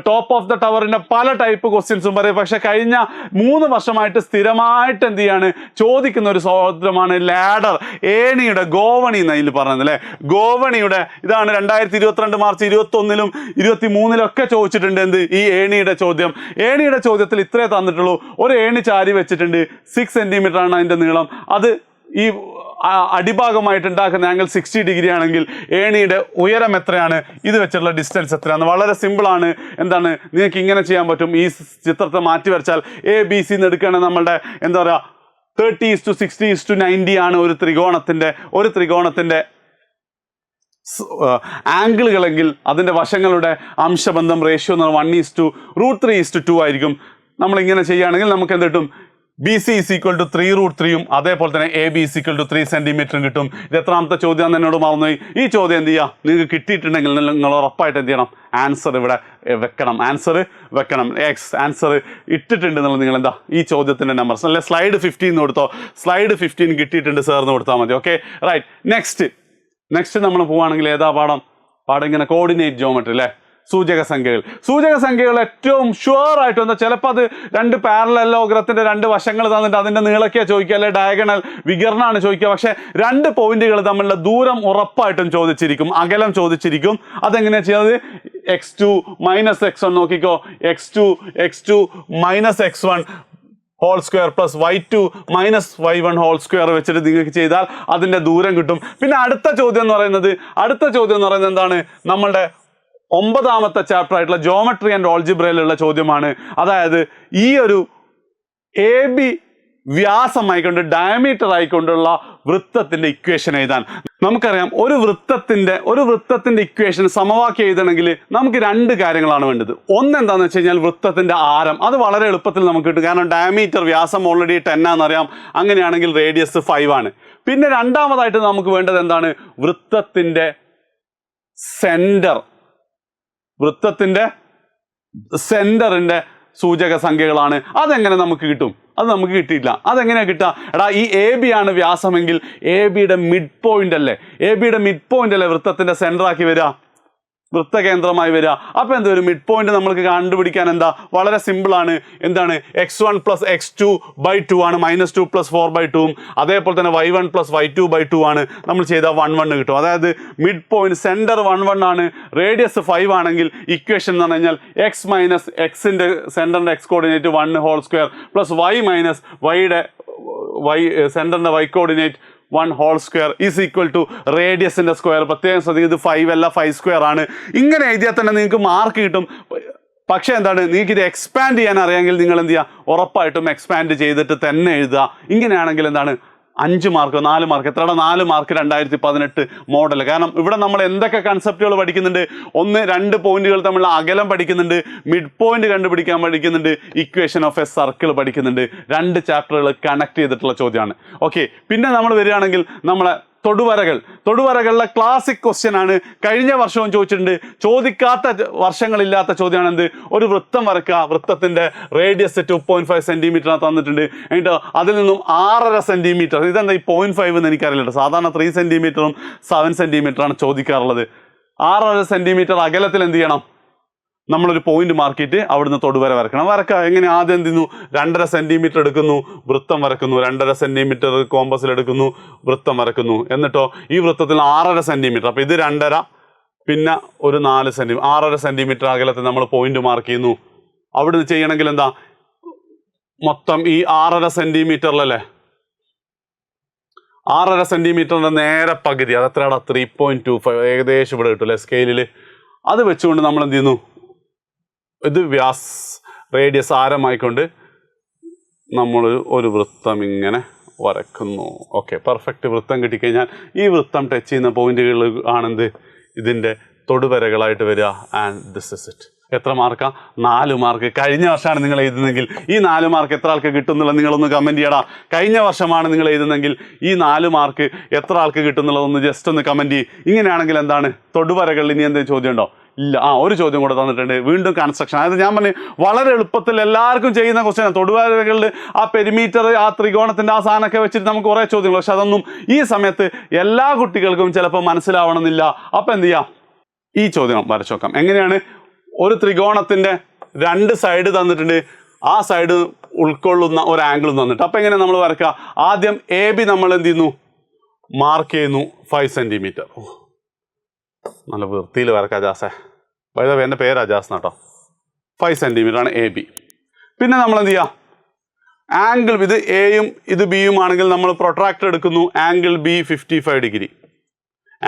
ടോപ്പ് ഓഫ് ദ ടവറിന്റെ പല ടൈപ്പ് ക്വസ്റ്റ്യൻസും പറയും. പക്ഷെ കഴിഞ്ഞ 3 വർഷമായിട്ട് സ്ഥിരമായിട്ട് എന്ത് ചെയ്യാണ് ചോദിക്കുന്ന ഒരു ചോദ്യമാണ് ലാഡർ, ഏണിയുടെ ഗോവണി എന്ന് അതിൽ പറഞ്ഞത് അല്ലേ. ഗോവണിയുടെ ഇതാണ് 2022 മാർച്ച് 21ലും 23ലും ഒക്കെ ചോദിച്ചിട്ടുണ്ട്. എന്ത്? ഈ ഏണിയുടെ ചോദ്യം. ഏണിയുടെ ചോദ്യത്തിൽ ഇത്രേ തന്നിട്ടുള്ളൂ. ഒരു ഏണി ചാരി വെച്ചിട്ടുണ്ട്, 6 സെന്റിമീറ്റർ ആണ് അതിന്റെ നീളം. അത് ഈ അടിഭാഗമായിട്ട് ഉണ്ടാക്കുന്ന ആംഗിൾ 60 ഡിഗ്രി ആണെങ്കിൽ ഏണിയുടെ ഉയരം എത്രയാണ്? ഇത് വെച്ചുള്ള ഡിസ്റ്റൻസ് എത്രയാണ്? വളരെ സിമ്പിളാണ്. എന്താണ്, നിങ്ങൾക്ക് ഇങ്ങനെ ചെയ്യാൻ പറ്റും. ഈ ചിത്രത്തെ മാറ്റി വരച്ചാൽ ABC എന്ന് എടുക്കുകയാണെങ്കിൽ നമ്മളുടെ എന്താ പറയുക 30:60:90 ആണ് ഒരു ത്രികോണത്തിന്റെ ആംഗിളുകളെങ്കിൽ അതിൻ്റെ വശങ്ങളുടെ അംശബന്ധം റേഷ്യോ എന്ന് പറഞ്ഞാൽ 1:√3:2 ആയിരിക്കും. നമ്മളിങ്ങനെ ചെയ്യുകയാണെങ്കിൽ നമുക്ക് എന്ത് കിട്ടും? BC = 3√3യും അതേപോലെ തന്നെ AB = 3 സെന്റിമീറ്ററും കിട്ടും. ഇത് എത്രാമത്തെ ചോദ്യം എന്നോട് മറന്നുപോയി. ഈ ചോദ്യം എന്ത് ചെയ്യുക? നിങ്ങൾക്ക് കിട്ടിയിട്ടുണ്ടെങ്കിൽ നിങ്ങൾ ഉറപ്പായിട്ട് എന്ത് ചെയ്യണം? ആൻസർ ഇവിടെ വെക്കണം. ആൻസർ ഇട്ടിട്ടുണ്ട് എന്നുള്ളത് നിങ്ങൾ എന്താ ഈ ചോദ്യത്തിൻ്റെ നമ്പർ അല്ലെ സ്ലൈഡ് 15 കൊടുത്തോ. സ്ലൈഡ് 15 കിട്ടിയിട്ടുണ്ട് സാറിന് കൊടുത്താൽ മതി. Okay, right. നെക്സ്റ്റ് നമ്മൾ പോവുകയാണെങ്കിൽ ഏതാ പാഠം ഇങ്ങനെ കോർഡിനേറ്റ് ജോമെട്രി അല്ലേ. സൂചക സംഖ്യകൾ ഏറ്റവും ഷുവർ ആയിട്ട് എന്താ, ചിലപ്പോൾ അത് രണ്ട് പാരലലോഗ്രത്തിന്റെ രണ്ട് വശങ്ങൾ തന്നിട്ട് അതിന്റെ നീളൊക്കെയാണ് ചോദിക്കുക, അല്ലെ ഡയഗണൽ വികരണമാണ് ചോദിക്കുക. പക്ഷെ 2 പോയിന്റുകൾ തമ്മിലുള്ള ദൂരം ഉറപ്പായിട്ടും ചോദിച്ചിരിക്കും, അകലം ചോദിച്ചിരിക്കും. അതെങ്ങനെയാ ചെയ്യുന്നത്? x2 - x1 നോക്കിക്കോ. x2 - x1 whole square plus y2 - y1 whole square വെച്ചിട്ട് നിങ്ങൾക്ക് ചെയ്താൽ അതിന്റെ ദൂരം കിട്ടും. പിന്നെ അടുത്ത ചോദ്യം എന്ന് പറയുന്നത് എന്താണ്? നമ്മളുടെ 9ാമത്തെ ചാപ്റ്റർ ആയിട്ടുള്ള ജോമെട്രി ആൻഡ് ഓൾജിബ്രയിലുള്ള ചോദ്യമാണ്. അതായത് ഈ ഒരു AB വ്യാസമായിക്കൊണ്ട് ഡയമീറ്റർ ആയിക്കൊണ്ടുള്ള വൃത്തത്തിന്റെ ഇക്വേഷൻ എഴുതാൻ. നമുക്കറിയാം ഒരു വൃത്തത്തിന്റെ ഇക്വേഷൻ സമവാക്യം എഴുതണമെങ്കിൽ നമുക്ക് 2 കാര്യങ്ങളാണ് വേണ്ടത്. ഒന്ന് എന്താണെന്ന് വെച്ച് കഴിഞ്ഞാൽ വൃത്തത്തിന്റെ ആരം. അത് വളരെ എളുപ്പത്തിൽ നമുക്ക് കിട്ടും. കാരണം ഡയമീറ്റർ വ്യാസം ഓൾറെഡി 10 ആണെന്നറിയാം. അങ്ങനെയാണെങ്കിൽ റേഡിയസ് 5 ആണ്. പിന്നെ രണ്ടാമതായിട്ട് നമുക്ക് വേണ്ടത് എന്താണ്? വൃത്തത്തിന്റെ സെന്ററിന്റെ സൂചക സംഖ്യകളാണ്. അതെങ്ങനെ നമുക്ക് കിട്ടും? അത് നമുക്ക് കിട്ടിയില്ല. അതെങ്ങനെയാ കിട്ടുക? എടാ, ഈ AB ആണ് വ്യാസമെങ്കിൽ ABയുടെ മിഡ് പോയിന്റ് അല്ലേ വൃത്തത്തിന്റെ സെന്റർ ആക്കി വരിക, വൃത്തകേന്ദ്രമായി വരിക. അപ്പൊ എന്ത് വരും? മിഡ് പോയിന്റ് നമ്മൾക്ക് കണ്ടുപിടിക്കാൻ എന്താ? വളരെ സിമ്പിൾ ആണ്. എന്താണ്? x1 + x2/2 ആണ്. -2 + 4/2. അതേപോലെ തന്നെ y1 + y2/2 ആണ്. നമ്മൾ ചെയ്താൽ 1 കിട്ടും. അതായത് മിഡ് പോയിന്റ് സെന്റർ 1 ആണ്. റേഡിയസ് 5 ആണെങ്കിൽ ഇക്വേഷൻ എന്ന് പറഞ്ഞു കഴിഞ്ഞാൽ x - xന്റെ സെന്ററിന്റെ x coordinate 1 whole square plus y - yയുടെ സെന്ററിന്റെ y coordinate 1 whole square is equal to റേഡിയസിന്റെ സ്ക്വയർ. പ്രത്യേകം ശ്രദ്ധിക്കുക, ഇത് 5 അല്ല, 5 സ്ക്വയർ ആണ്. ഇങ്ങനെ എഴുതിയാൽ തന്നെ നിങ്ങൾക്ക് മാർക്ക് കിട്ടും. പക്ഷേ എന്താണ്, നിങ്ങൾക്ക് ഇത് എക്സ്പാൻഡ് ചെയ്യാൻ അറിയാമെങ്കിൽ നിങ്ങൾ എന്ത് ചെയ്യുക? ഉറപ്പായിട്ടും എക്സ്പാൻഡ് ചെയ്തിട്ട് തന്നെ എഴുതുക. ഇങ്ങനെയാണെങ്കിൽ എന്താണ് 5 മാർക്ക് 4 മാർക്ക് എത്രയാണ്? 4 മാർക്ക് 2018 മോഡൽ. കാരണം ഇവിടെ നമ്മൾ എന്തൊക്കെ കൺസെപ്റ്റുകൾ പഠിക്കുന്നുണ്ട്? 1-2 പോയിന്റുകൾ തമ്മിലുള്ള അകലം പഠിക്കുന്നുണ്ട്, മിഡ് പോയിന്റ് കണ്ടുപിടിക്കാൻ പഠിക്കുന്നുണ്ട്, ഇക്വേഷൻ ഓഫ് എ സർക്കിൾ പഠിക്കുന്നുണ്ട്. 2 ചാപ്റ്ററുകൾ കണക്ട് ചെയ്തിട്ടുള്ള ചോദ്യമാണ്. ഓക്കെ, പിന്നെ നമ്മൾ വരികയാണെങ്കിൽ നമ്മളെ തൊടുവരകളിലെ ക്ലാസിക് ക്വസ്റ്റ്യൻ ആണ്. കഴിഞ്ഞ വർഷവും ചോദിച്ചിട്ടുണ്ട്. ചോദിക്കാത്ത വർഷങ്ങളില്ലാത്ത ചോദ്യമാണ് എന്ത്? ഒരു വൃത്തം വരക്കുക. വൃത്തത്തിന്റെ റേഡിയസ് 2.5 സെന്റിമീറ്റർ തന്നിട്ടുണ്ട്. എന്നിട്ട് അതിൽ നിന്നും 6.5 സെന്റിമീറ്റർ. ഇതെന്താ ഈ 0.5 എന്ന് എനിക്കറിയില്ല. സാധാരണ 3 സെന്റിമീറ്ററും 7 സെന്റിമീറ്ററാണ് ചോദിക്കാറുള്ളത്. 6.5 സെന്റിമീറ്റർ അകലത്തിൽ എന്ത് ചെയ്യണം? നമ്മളൊരു പോയിന്റ് മാർക്ക് ചെയ്തിട്ട് അവിടുന്ന് തൊടുവര വരക്കുക. എങ്ങനെ? ആദ്യം എന്ത് ചെയ്യുന്നു? 2.5 സെന്റിമീറ്റർ എടുക്കുന്നു, വൃത്തം വരക്കുന്നു. 2.5 സെന്റിമീറ്റർ കോമ്പസിൽ എടുക്കുന്നു, വൃത്തം വരക്കുന്നു. എന്നിട്ടോ ഈ വൃത്തത്തിൽ 6.5 സെന്റിമീറ്റർ. അപ്പൊ ഇത് 2.5, പിന്നെ ഒരു 4 സെന്റിമീറ്റർ, 6.5 സെന്റിമീറ്റർ അകലത്തിൽ നമ്മൾ പോയിന്റ് മാർക്ക് ചെയ്യുന്നു. അവിടുന്ന് ചെയ്യണമെങ്കിൽ എന്താ? മൊത്തം ഈ 6.5 സെന്റിമീറ്ററിലല്ലേ, 6.5 സെന്റിമീറ്ററിന്റെ നേരെ പകുതി, അത് എത്രയാണ് 3.25, ഏകദേശം ഇവിടെ കിട്ടും അല്ലേ സ്കെയിലിൽ. അത് വെച്ചുകൊണ്ട് നമ്മൾ എന്ത് ചെയ്യുന്നു, ഇത് റേഡിയസ് ആരമായിക്കൊണ്ട് നമ്മൾ ഒരു വൃത്തം ഇങ്ങനെ വരക്കുന്നു. ഓക്കെ, പെർഫെക്റ്റ് വൃത്തം കിട്ടിക്കഴിഞ്ഞാൽ ഈ വൃത്തം ടച്ച് ചെയ്യുന്ന പോയിന്റുകൾ ആണെന്ത് ഇതിൻ്റെ തൊടുവരകളായിട്ട് വരിക. And this is it. എത്ര മാർക്കാ? 4 മാർക്ക്. കഴിഞ്ഞ വർഷമാണ് നിങ്ങൾ എഴുതുന്നെങ്കിൽ ഈ 4 മാർക്ക് എത്ര ആൾക്ക് കിട്ടും എന്നുള്ളത് നിങ്ങളൊന്ന് കമൻറ്റ് ചെയ്യടാ. കഴിഞ്ഞ വർഷമാണ് നിങ്ങൾ എഴുതുന്നെങ്കിൽ ഈ 4 മാർക്ക് എത്ര ആൾക്ക് കിട്ടും എന്നുള്ളതൊന്ന് ജസ്റ്റ് ഒന്ന് കമൻറ്റ് ചെയ്യും. ഇങ്ങനെയാണെങ്കിൽ എന്താണ് തൊടുവരകളിൽ ഇനി എന്തെങ്കിലും ചോദ്യം ഉണ്ടോ? ഇല്ല. ഒരു ചോദ്യം കൂടെ തന്നിട്ടുണ്ട്, വീണ്ടും കൺസ്ട്രക്ഷൻ. അതായത് ഞാൻ പറഞ്ഞു വളരെ എളുപ്പത്തിൽ എല്ലാവർക്കും ചെയ്യുന്ന ക്വസ്റ്റ്യൻ. തൊടുവരകളിൽ ആ പെരിമീറ്റർ, ആ ത്രികോണത്തിൻ്റെ ആ സാധനമൊക്കെ വെച്ചിട്ട് നമുക്ക് കുറേ ചോദ്യങ്ങൾ, പക്ഷെ അതൊന്നും ഈ സമയത്ത് എല്ലാ കുട്ടികൾക്കും ചിലപ്പോൾ മനസ്സിലാവണമെന്നില്ല. അപ്പം എന്ത് ചെയ്യാം, ഈ ചോദ്യം വരച്ചു നോക്കാം. എങ്ങനെയാണ്? ഒരു ത്രികോണത്തിൻ്റെ 2 സൈഡ് തന്നിട്ടുണ്ട്, ആ സൈഡ് ഉൾക്കൊള്ളുന്ന ഒരു ആംഗിൾ തന്നിട്ട്. അപ്പം എങ്ങനെ നമ്മൾ വരക്കുക? ആദ്യം AB നമ്മൾ എന്ത് ചെയ്യുന്നു, മാർക്ക് ചെയ്യുന്നു 5 സെൻറ്റിമീറ്റർ. നല്ല വൃത്തിയിൽ വരക്കാം ജാസേ. വൈദവ എൻ്റെ പേര് അജാസ് കേട്ടോ. 5 സെൻറ്റിമീറ്റർ ആണ് AB. പിന്നെ നമ്മൾ എന്ത് ചെയ്യുക, ആംഗിൾ ഇത് എയും ഇത് ബിയും ആണെങ്കിൽ നമ്മൾ പ്രൊട്രാക്ടർ എടുക്കുന്നു. Angle B 55 degree.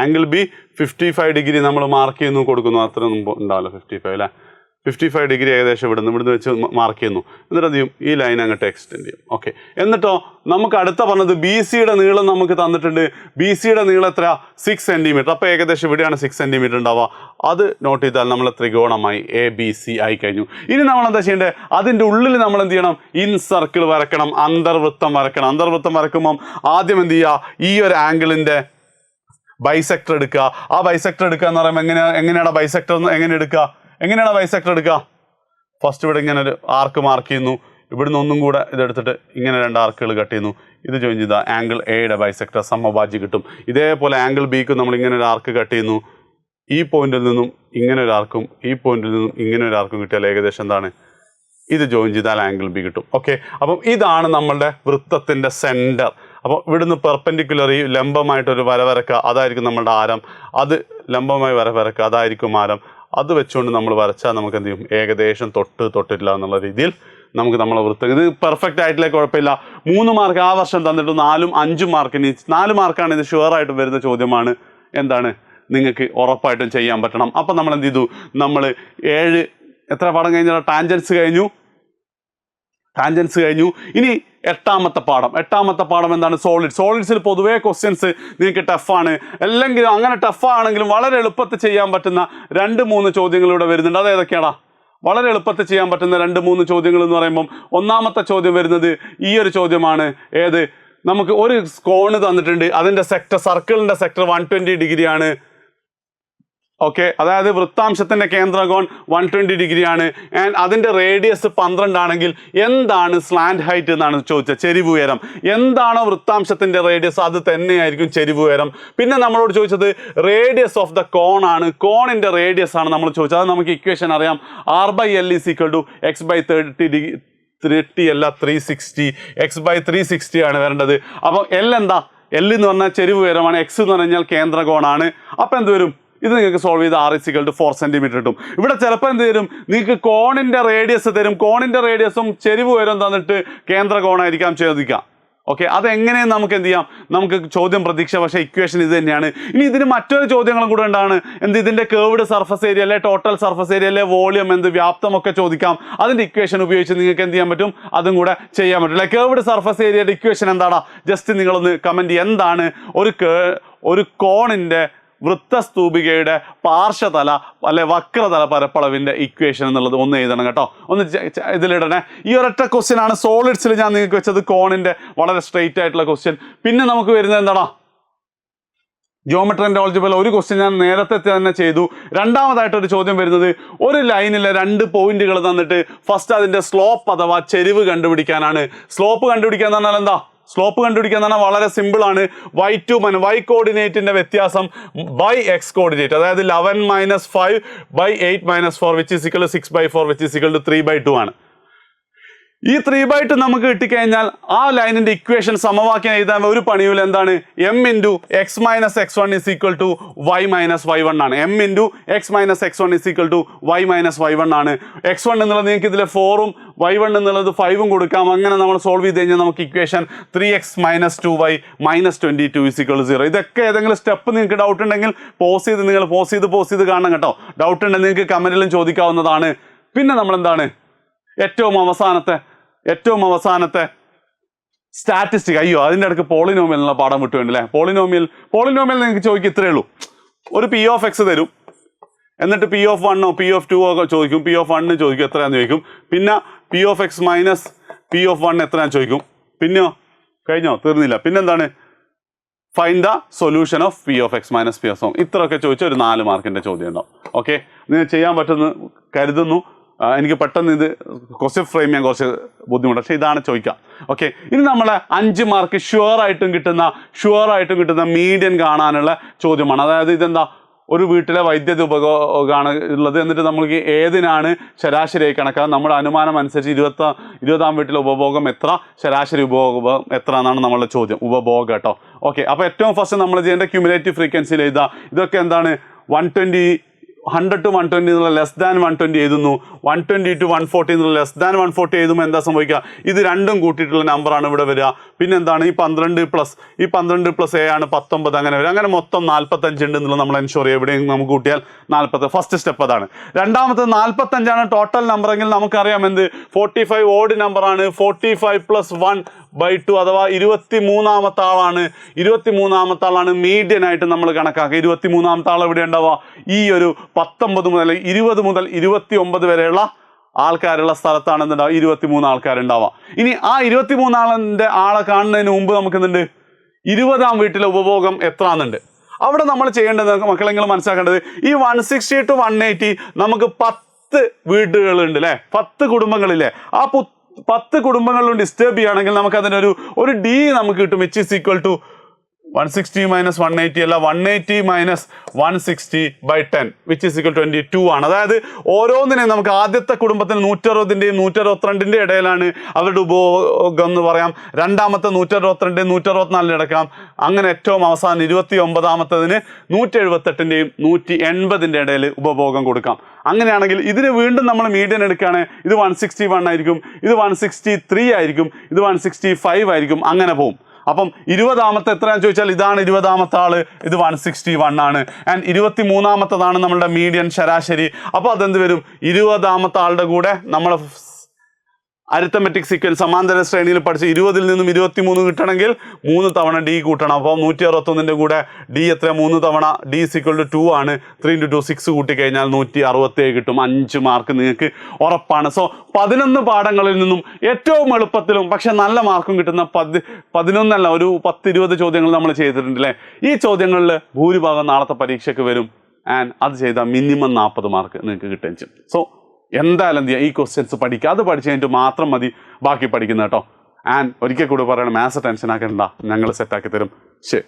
Angle B 55 degree നമ്മൾ മാർക്ക് ചെയ്യുന്നു, കൊടുക്കുന്നു. അത്ര മുമ്പ് ഉണ്ടാവില്ല 55 അല്ലേ. 55 ഡിഗ്രി ഏകദേശം ഇവിടുന്ന് വെച്ച് മാർക്ക് ചെയ്യുന്നു. എന്നിട്ട് എന്ത് ചെയ്യും, ഈ ലൈൻ അങ്ങോട്ട് എക്സ്റ്റെൻഡ് ചെയ്യും. ഓക്കെ, എന്നിട്ടോ നമുക്ക് അടുത്ത പറഞ്ഞത് BCയുടെ നീളം നമുക്ക് തന്നിട്ടുണ്ട്. BCയുടെ നീളം എത്ര? 6 സെൻറ്റിമീറ്റർ. അപ്പോൾ ഏകദേശം ഇവിടെയാണ് 6 സെൻറ്റിമീറ്റർ ഉണ്ടാവുക. അത് നോട്ട് ചെയ്താൽ നമ്മൾ ത്രികോണമായി ABC ആയി കഴിഞ്ഞു. ഇനി നമ്മൾ എന്താ ചെയ്യേണ്ടത്? അതിൻ്റെ ഉള്ളിൽ നമ്മൾ എന്ത് ചെയ്യണം? In circle വരക്കണം, അന്തർവൃത്തം വരക്കണം. അന്തർവൃത്തം വരക്കുമ്പം ആദ്യം എന്ത് ചെയ്യുക, ഈ ഒരു ആംഗിളിൻ്റെ ബൈസെക്ടർ എടുക്കുക. ആ ബൈസെക്ടർ എടുക്കുക എന്ന് പറയുമ്പോൾ എങ്ങനെയാണ് ബൈസെക്ടർ എങ്ങനെയാണ് ബൈസെക്ടർ എടുക്കുക? ഫസ്റ്റ് ഇവിടെ ഇങ്ങനെ ഒരു ആർക്ക് മാർക്ക് ചെയ്യുന്നു. ഇവിടുന്ന് ഒന്നും കൂടെ ഇതെടുത്തിട്ട് ഇങ്ങനെ 2 ആർക്കുകൾ കട്ട് ചെയ്യുന്നു. ഇത് ജോയിൻ ചെയ്താൽ ആംഗിൾ എയുടെ ബൈസെക്ടർ സമഭാജ്യം കിട്ടും. ഇതേപോലെ ആംഗിൾ ബിക്ക് നമ്മൾ ഇങ്ങനെ ഒരു ആർക്ക് കട്ട് ചെയ്യുന്നു. ഈ പോയിന്റിൽ നിന്നും ഇങ്ങനെ ഒരു ആർക്കും ഈ പോയിന്റിൽ നിന്നും ഇങ്ങനെ ഒരു ആർക്കും കിട്ടിയാൽ ഏകദേശം എന്താണ്, ഇത് ജോയിൻ ചെയ്താൽ ആംഗിൾ ബി കിട്ടും. ഓക്കെ, അപ്പം ഇതാണ് നമ്മളുടെ വൃത്തത്തിൻ്റെ സെൻറ്റർ. അപ്പോൾ ഇവിടുന്ന് പെർപെൻഡിക്കുലറി ലംബമായിട്ടൊരു വര വരക്കുക, അതായിരിക്കും നമ്മളുടെ ആരം. അത് ലംബമായി വര വരക്കുക, അതായിരിക്കും ആരം. അത് വെച്ചുകൊണ്ട് നമ്മൾ വരച്ചാൽ നമുക്ക് എന്ത് ചെയ്യും, ഏകദേശം തൊട്ടില്ല എന്നുള്ള രീതിയിൽ നമുക്ക് നമ്മളെ വൃത്തം. ഇത് പെർഫെക്റ്റ് ആയിട്ടില്ലേ, കുഴപ്പമില്ല. 3 മാർക്ക് ആ വർഷം തന്നിട്ട് 4ഉം 5ഉം മാർക്കിന് 4 മാർക്കാണ്. ഇത് ഷുവറായിട്ട് വരുന്ന ചോദ്യമാണ്. എന്താണ്, നിങ്ങൾക്ക് ഉറപ്പായിട്ടും ചെയ്യാൻ പറ്റണം. അപ്പം നമ്മൾ എന്ത് ചെയ്തു, നമ്മൾ 7 എത്ര പാഠം കഴിഞ്ഞാൽ ടാൻജൻസ് കഴിഞ്ഞു. ഇനി 8ാമത്തെ പാഠം എന്താണ്? സോളിഡ്സിൽ പൊതുവേ ക്വസ്റ്റ്യൻസ് നിങ്ങൾക്ക് ടഫാണ്. അല്ലെങ്കിൽ അങ്ങനെ ടഫാണെങ്കിലും വളരെ എളുപ്പത്തിൽ ചെയ്യാൻ പറ്റുന്ന 2-3 ചോദ്യങ്ങൾ ഇവിടെ വരുന്നുണ്ട്. അത് ഏതൊക്കെയാണോ? വളരെ എളുപ്പത്തിൽ ചെയ്യാൻ പറ്റുന്ന 2-3 ചോദ്യങ്ങൾ എന്ന് പറയുമ്പം ഒന്നാമത്തെ ചോദ്യം വരുന്നത് ഈ ഒരു ചോദ്യമാണ്. ഏത്? നമുക്ക് ഒരു കോണ് തന്നിട്ടുണ്ട്, അതിൻ്റെ സർക്കിളിൻ്റെ സെക്ടർ 120 ഡിഗ്രിയാണ്. ഓക്കെ, അതായത് വൃത്താംശത്തിൻ്റെ കേന്ദ്രകോൺ 120 ഡിഗ്രിയാണ്. ആൻഡ് അതിൻ്റെ റേഡിയസ് 12 ആണെങ്കിൽ എന്താണ് സ്ലാൻഡ് ഹൈറ്റ് എന്നാണ് ചോദിച്ചത്, ചെരിവ് ഉയരം. എന്താണോ വൃത്താംശത്തിൻ്റെ റേഡിയസ് അത് തന്നെയായിരിക്കും ചെരിവ് ഉയരം. പിന്നെ നമ്മളോട് ചോദിച്ചത് റേഡിയസ് ഓഫ് ദ കോൺ ആണ്, കോണിൻ്റെ റേഡിയസ് ആണ് നമ്മൾ ചോദിച്ചത്. അത് നമുക്ക് ഇക്വേഷൻ അറിയാം. R/L = x/30 അല്ല 360, x/360 ആണ് വരേണ്ടത്. അപ്പോൾ L എന്താ? L എന്ന് പറഞ്ഞാൽ ചെരിവ് ഉയരമാണ്, X എന്ന് പറഞ്ഞാൽ കേന്ദ്രകോണാണ്. അപ്പോൾ എന്ത് വരും? ഇത് നിങ്ങൾക്ക് സോൾവ് ചെയ്ത് R = 4 സെൻറ്റിമീറ്റർ കിട്ടും. ഇവിടെ ചിലപ്പോൾ എന്ത് തരും, നിങ്ങൾക്ക് കോണിൻ്റെ റേഡിയസ് തരും. കോണിൻ്റെ റേഡിയസും ചെരിവ് ഉയരം തന്നിട്ട് കേന്ദ്രകോണായിരിക്കാം ചോദിക്കാം. ഓക്കെ, അതെങ്ങനെയും നമുക്ക് എന്ത് ചെയ്യാം, നമുക്ക് ചോദ്യം പ്രതീക്ഷ. പക്ഷേ ഇക്വേഷൻ ഇത് തന്നെയാണ്. ഇനി ഇതിന് മറ്റൊരു ചോദ്യങ്ങളും കൂടെ ഉണ്ടാണ്. ഇതിൻ്റെ കേർവ്ഡ് സർഫസ് ഏരിയ അല്ലെ, ടോട്ടൽ സർഫസ് ഏരിയ അല്ലെ, വോളിയം വ്യാപ്തമൊക്കെ ചോദിക്കാം. അതിൻ്റെ ഇക്വേഷൻ ഉപയോഗിച്ച് നിങ്ങൾക്ക് എന്ത് ചെയ്യാൻ പറ്റും, അതും കൂടെ ചെയ്യാൻ പറ്റും. കേർവ്ഡ് സർഫസ് ഏരിയയുടെ ഇക്വേഷൻ എന്താണ്? ജസ്റ്റ് നിങ്ങളൊന്ന് കമൻറ്റ് ചെയ്യുക. എന്താണ് ഒരു കോണിൻ്റെ വൃത്തസ്തൂപികയുടെ പാർശ്വതല അല്ലെ വക്രതല പരപ്പളവിൻ്റെ ഇക്വേഷൻ എന്നുള്ളത് ഒന്ന് എഴുതണം കേട്ടോ. ഒന്ന് ഇതിലിടണേ. ഈ ഒരൊറ്റ ക്വസ്റ്റ്യൻ ആണ് സോളിഡ്സിൽ ഞാൻ നിങ്ങൾക്ക് വെച്ചത്, കോണിൻ്റെ വളരെ സ്ട്രെയിറ്റ് ആയിട്ടുള്ള ക്വസ്റ്റ്യൻ. പിന്നെ നമുക്ക് വരുന്നത് എന്താണോ, ജിയോമെട്രി ആൻഡ് ആൾജിബ്ര ഒരു ക്വസ്റ്റ്യൻ ഞാൻ നേരത്തെ തന്നെ ചെയ്തു. രണ്ടാമതായിട്ടൊരു ചോദ്യം വരുന്നത്, ഒരു ലൈനിലെ 2 പോയിന്റുകൾ തന്നിട്ട് ഫസ്റ്റ് അതിൻ്റെ സ്ലോപ്പ് അഥവാ ചെരിവ് കണ്ടുപിടിക്കാനാണ്. സ്ലോപ്പ് കണ്ടുപിടിക്കുക എന്ന് പറഞ്ഞാൽ എന്താ? സ്ലോപ്പ് കണ്ടുപിടിക്കുക എന്ന് പറഞ്ഞാൽ വളരെ സിമ്പിളാണ്. y കോർഡിനേറ്റിൻ്റെ വ്യത്യാസം ബൈ x കോർഡിനേറ്റ്, അതായത് 11 - 5 / 8 - 4 which is equal to 6/4 which is equal to 3/2 ആണ്. ഈ 3/2 നമുക്ക് കിട്ടിക്കഴിഞ്ഞാൽ ആ ലൈനിന്റെ ഇക്വേഷൻ സമവാക്യം എഴുതാൻ ഒരു പണിയില്ല. എന്താണ്? m into x minus x one is equal to y minus y one ആണ്. m into x minus x one is equal to y minus y one ആണ്. x1 എന്നുള്ളത് നിങ്ങൾക്ക് ഇതിലെ 4ഉം y1 എന്നുള്ളത് 5ഉം കൊടുക്കാം. അങ്ങനെ നമ്മൾ സോൾവ് ചെയ്ത് കഴിഞ്ഞാൽ നമുക്ക് equation 3x minus 2y minus 22 is equal 0. ഇതൊക്കെ ഏതെങ്കിലും സ്റ്റെപ്പ് നിങ്ങൾക്ക് ഡൗട്ട് ഉണ്ടെങ്കിൽ പോസ് ചെയ്ത് കാണണം കേട്ടോ. ഡൗട്ട് ഉണ്ടെങ്കിൽ നിങ്ങൾക്ക് കമന്റിലും ചോദിക്കാവുന്നതാണ്. പിന്നെ നമ്മൾ എന്താണ് ഏറ്റവും അവസാനത്തെ സ്റ്റാറ്റിസ്റ്റിക്. അയ്യോ, അതിൻ്റെ ഇടയ്ക്ക് പോളിനോമിയൽ എന്നുള്ള പാഠം വിട്ടുവേണ്ടല്ലേ. പോളിനോമിയൽ നിങ്ങൾക്ക് ചോദിക്കും ഇത്രയേ ഉള്ളൂ. ഒരു പി ഓഫ് എക്സ് തരും, എന്നിട്ട് പി ഓഫ് വണ്ണോ പി ഓഫ് ടു ഒക്കെ ചോദിക്കും. പി ഓഫ് വണ്ണിന് ചോദിക്കും എത്രയാന്ന് ചോദിക്കും. പിന്നെ P of X minus P of one എത്രയാന്ന് ചോദിക്കും. പിന്നെയോ കഴിഞ്ഞോ? തീർന്നില്ല. പിന്നെന്താണ്? Find the solution of P of X minus P of one. ഇത്രയൊക്കെ ചോദിച്ചാൽ ഒരു 4 മാർക്കിൻ്റെ ചോദ്യം ഉണ്ടാവും. ഓക്കെ, നിങ്ങൾ ചെയ്യാൻ പറ്റുമെന്ന് കരുതുന്നു. എനിക്ക് പെട്ടെന്ന് ഇത് ക്വസ്റ്റ്യൻ ഫ്രെയിം ചെയ്യാൻ കുറച്ച് ബുദ്ധിമുട്ട്, പക്ഷേ ഇതാണ് ചോദിക്കാം. ഓക്കെ, ഇനി നമ്മളെ 5 മാർക്ക് ഷുവറായിട്ടും കിട്ടുന്ന മീഡിയൻ കാണാനുള്ള ചോദ്യമാണ്. അതായത് ഇതെന്താ, ഒരു വീട്ടിലെ വൈദ്യുതി ഉപഭോഗമാണ് ഉള്ളത്. എന്നിട്ട് നമുക്ക് ഏതിനാണ് ശരാശരിയായി കണക്കാക്കുക. നമ്മുടെ അനുമാനം അനുസരിച്ച് 20ാം വീട്ടിലെ ഉപഭോഗം എത്ര, ശരാശരി ഉപഭോഗം എത്ര എന്നാണ് നമ്മളുടെ ചോദ്യം. ഉപഭോഗം കേട്ടോ. ഓക്കെ, അപ്പോൾ ഏറ്റവും ഫസ്റ്റ് നമ്മൾ ചെയ്യേണ്ട ക്യുമുലേറ്റീവ് ഫ്രീക്വൻസിയിൽ എഴുതുക. ഇതൊക്കെ എന്താണ്? 100 to 120 എന്നുള്ള ലെസ് ദാൻ 120 എഴുതുന്നു. 120 to 140 എന്നുള്ള ലെസ് ദാൻ 140 എഴുതുമ്പോൾ എന്താ സംഭവിക്കുക? ഇത് രണ്ടും കൂട്ടിയിട്ടുള്ള നമ്പറാണ് ഇവിടെ വരിക. പിന്നെ എന്താണ്? ഈ 12 പ്ലസ് എ ആണ് 19, അങ്ങനെ വരും. അങ്ങനെ മൊത്തം 45 ഉണ്ട് എന്നുള്ളത് നമ്മൾ എൻഷുർ ചെയ്യുക. എവിടെയും നമുക്ക് കൂട്ടിയാൽ 40. ഫസ്റ്റ് സ്റ്റെപ്പ് അതാണ്. രണ്ടാമത്തെ 45 ടോട്ടൽ നമ്പർ എങ്കിൽ നമുക്കറിയാം എന്ത്, 45 ഓഡ് നമ്പറാണ്. 45 + 1/2 അഥവാ 23ാമത്തെ ആളാണ്. 23ാമത്തെ ആളാണ് മീഡിയൻ ആയിട്ട് നമ്മൾ കണക്കാക്കുക. 23ാമത്തെ ആൾ എവിടെ ഉണ്ടാവുക? ഈ ഒരു 19 മുതൽ 20 മുതൽ 29 വരെയുള്ള ആൾക്കാരുള്ള സ്ഥലത്താണ് എന്തുണ്ടാവുക? 23 ആൾക്കാരുണ്ടാവുക. ഇനി ആ 23 ആളെ കാണുന്നതിന് മുമ്പ് നമുക്ക് എന്തുണ്ട്? 20ാം വീട്ടിലെ ഉപഭോഗം എത്രയാണെന്നുണ്ട്. അവിടെ നമ്മൾ ചെയ്യേണ്ടത് മക്കളെങ്കിലും മനസ്സിലാക്കേണ്ടത്, ഈ 160 to 180 നമുക്ക് 10 വീടുകളുണ്ട് അല്ലേ, 10 കുടുംബങ്ങളില്ലേ. ആ 10 കുടുംബങ്ങളിലും ഡിസ്റ്റർബ് ചെയ്യുകയാണെങ്കിൽ നമുക്ക് അതിൻ്റെ ഒരു ഡി നമുക്ക് കിട്ടും. Which is equal to 160 minus 180 അല്ല, 180 മൈനസ് 160/10 വിച്ച് ഈസ് ഈക്വൽ 22 ആണ്. അതായത് ഓരോന്നിനെയും നമുക്ക് ആദ്യത്തെ കുടുംബത്തിന് 160ൻ്റെയും 162ൻ്റെ ഇടയിലാണ് അവരുടെ ഉപഭോഗം എന്ന് പറയാം. രണ്ടാമത്തെ 162ൻ്റെയും 164 എടുക്കാം. അങ്ങനെ ഏറ്റവും അവസാനം 29ാമത്തതിന് 178ൻ്റെയും 180ൻ്റെ ഇടയിൽ ഉപഭോഗം കൊടുക്കാം. അങ്ങനെയാണെങ്കിൽ ഇതിന് വീണ്ടും നമ്മൾ മീഡിയൻ എടുക്കുകയാണ്. ഇത് 161 ആയിരിക്കും, ഇത് 163 ആയിരിക്കും, ഇത് 165 ആയിരിക്കും, അങ്ങനെ പോകും. അപ്പം 20ാമത്തെ എത്രയാണെന്ന് ചോദിച്ചാൽ ഇതാണ് 20ാമത്തെ ആള്, ഇത് 161 ആണ്. ആൻഡ് 23ാമത്തതാണ് നമ്മളുടെ മീഡിയൻ ശരാശരി. അപ്പോൾ അതെന്ത് വരും? 20ാമത്തെ ആളുടെ കൂടെ നമ്മൾ അരിത്തമെറ്റിക് സീക്വൻസ് സമാന്തര ശ്രേണിയിൽ പഠിച്ച് 20ൽ നിന്നും 23 കിട്ടണമെങ്കിൽ 3 തവണ ഡി കൂട്ടണം. അപ്പോൾ 161ൻ്റെ കൂടെ ഡി എത്ര? 3 തവണ ഡി ഈക്വൽ ടു 2 ആണ്. 3 × 2 6 കൂട്ടിക്കഴിഞ്ഞാൽ 167 കിട്ടും. 5 മാർക്ക് നിങ്ങൾക്ക് ഉറപ്പാണ്. സോ 11 പാഠങ്ങളിൽ നിന്നും ഏറ്റവും എളുപ്പത്തിലും പക്ഷെ നല്ല മാർക്കും കിട്ടുന്ന 11 ഒരു 10-20 ചോദ്യങ്ങൾ നമ്മൾ ചെയ്തിട്ടുണ്ട് അല്ലേ. ഈ ചോദ്യങ്ങളിൽ ഭൂരിഭാഗം നാളത്തെ പരീക്ഷയ്ക്ക് വരും. ആൻഡ് അത് ചെയ്താൽ മിനിമം 40 മാർക്ക് നിങ്ങൾക്ക് കിട്ടുകയും ചെയ്യും. സോ എന്തായാലും എന്ത് ചെയ്യുക, ഈ ക്വസ്റ്റ്യൻസ് പഠിക്കുക. അത് പഠിച്ചു കഴിഞ്ഞിട്ട് മാത്രം മതി ബാക്കി പഠിക്കുന്നത് കേട്ടോ. ആൻഡ് ഒരിക്കൽ കൂടി പറയണം, മാത്സ് ടെൻഷൻ ആക്കണ്ട, ഞങ്ങൾ സെറ്റാക്കി തരും. ശരി.